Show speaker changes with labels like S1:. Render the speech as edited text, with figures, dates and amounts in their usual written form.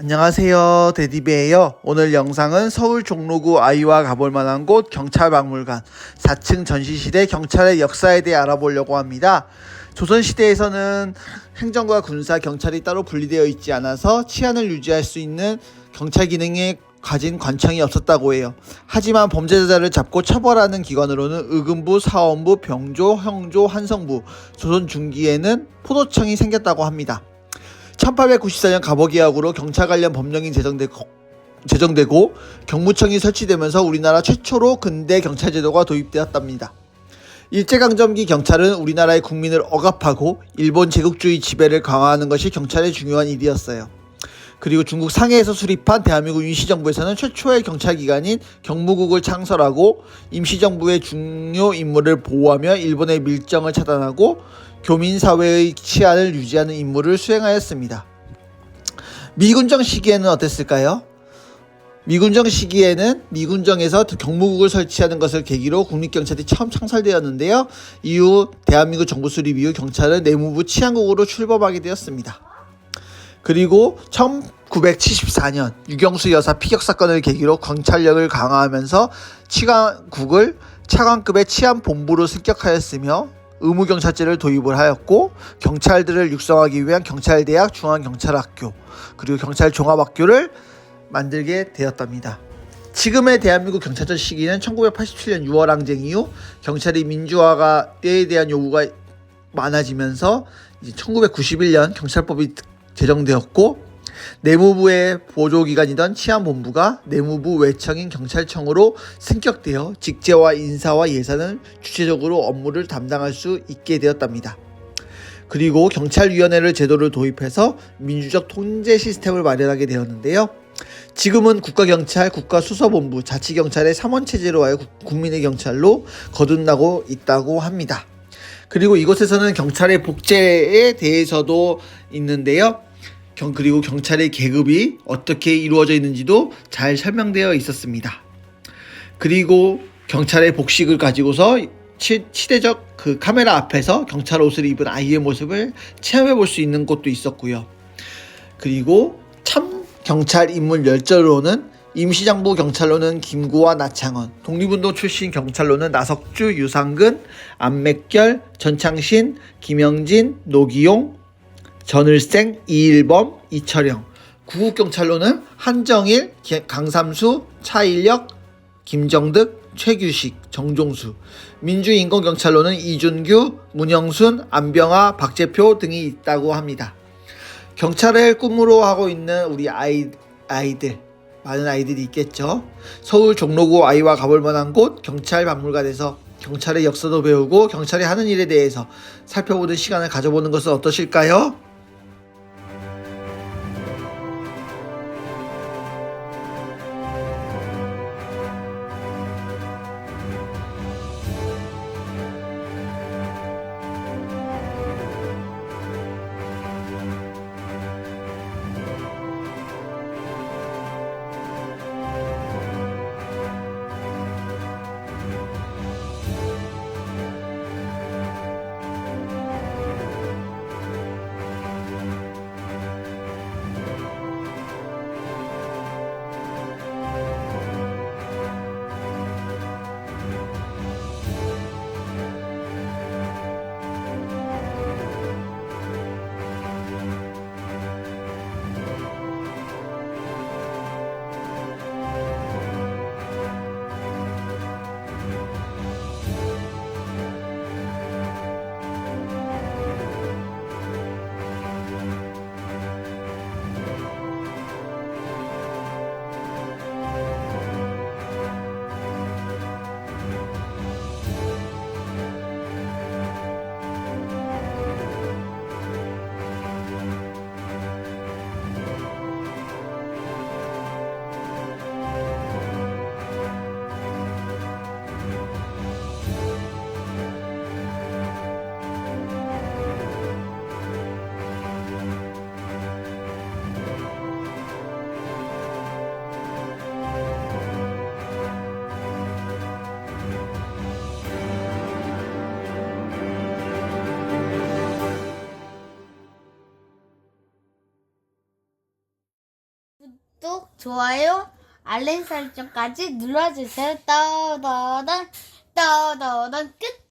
S1: 안녕하세요, 데디베예요. 오늘 영상은 서울 종로구 아이와 가볼 만한 곳 경찰박물관 4층 전시실의 경찰의 역사에 대해 알아보려고 합니다. 조선시대에서는 행정과 군사, 경찰이 따로 분리되어 있지 않아서 치안을 유지할 수 있는 경찰 기능에 가진 관청이 없었다고 해요. 하지만 범죄자를 잡고 처벌하는 기관으로는 의금부, 사원부, 병조, 형조, 한성부, 조선 중기에는 포도청이 생겼다고 합니다. 1894년 갑오개혁으로 경찰 관련 법령이 제정되고 경무청이 설치되면서 우리나라 최초로 근대 경찰 제도가 도입되었답니다. 일제강점기 경찰은 우리나라의 국민을 억압하고 일본 제국주의 지배를 강화하는 것이 경찰의 중요한 일이었어요. 그리고 중국 상해에서 수립한 대한민국 임시정부에서는 최초의 경찰기관인 경무국을 창설하고 임시정부의 중요 임무를 보호하며 일본의 밀정을 차단하고 교민사회의 치안을 유지하는 임무를 수행하였습니다. 미군정 시기에는 어땠을까요? 미군정 시기에는 미군정에서 경무국을 설치하는 것을 계기로 국립경찰이 처음 창설되었는데요. 이후 대한민국 정부 수립 이후 경찰은 내무부 치안국으로 출범하게 되었습니다. 그리고 1974년 유경수 여사 피격 사건을 계기로 경찰력을 강화하면서 치안국을 차관급의 치안본부로 승격하였으며 의무경찰제를 도입을 하였고 경찰들을 육성하기 위한 경찰대학, 중앙경찰학교, 그리고 경찰종합학교를 만들게 되었답니다. 지금의 대한민국 경찰청 시기는 1987년 6월 항쟁 이후 경찰이 민주화에 대한 요구가 많아지면서 이제 1991년 경찰법이 제정되었고 내무부의 보조기관이던 치안본부가 내무부 외청인 경찰청으로 승격되어 직제와 인사와 예산을 주체적으로 업무를 담당할 수 있게 되었답니다. 그리고 경찰위원회를 제도를 도입해서 민주적 통제 시스템을 마련하게 되었는데요. 지금은 국가경찰, 국가수사본부, 자치경찰의 3원체제로 하여 국민의 경찰로 거듭나고 있다고 합니다. 그리고 이곳에서는 경찰의 복제에 대해서도 있는데요. 그리고 경찰의 계급이 어떻게 이루어져 있는지도 잘 설명되어 있었습니다. 그리고 경찰의 복식을 가지고서 시대적 그 카메라 앞에서 경찰 옷을 입은 아이의 모습을 체험해 볼 수 있는 곳도 있었고요. 그리고 참 경찰 인물 열전으로는 임시정부 경찰로는 김구와 나창원, 독립운동 출신 경찰로는 나석주, 유상근, 안맥결, 전창신, 김영진, 노기용, 전을생, 이일범, 이철영, 구국경찰로는 한정일, 강삼수, 차일력, 김정득, 최규식, 정종수, 민주인권경찰로는 이준규, 문영순, 안병화, 박재표 등이 있다고 합니다. 경찰을 꿈으로 하고 있는 우리 아이들, 많은 아이들이 있겠죠. 서울 종로구 아이와 가볼 만한 곳 경찰박물관에서 경찰의 역사도 배우고 경찰이 하는 일에 대해서 살펴보는 시간을 가져보는 것은 어떠실까요?
S2: 구독, 좋아요, 알림 설정까지 눌러주세요. 떠더던 끝.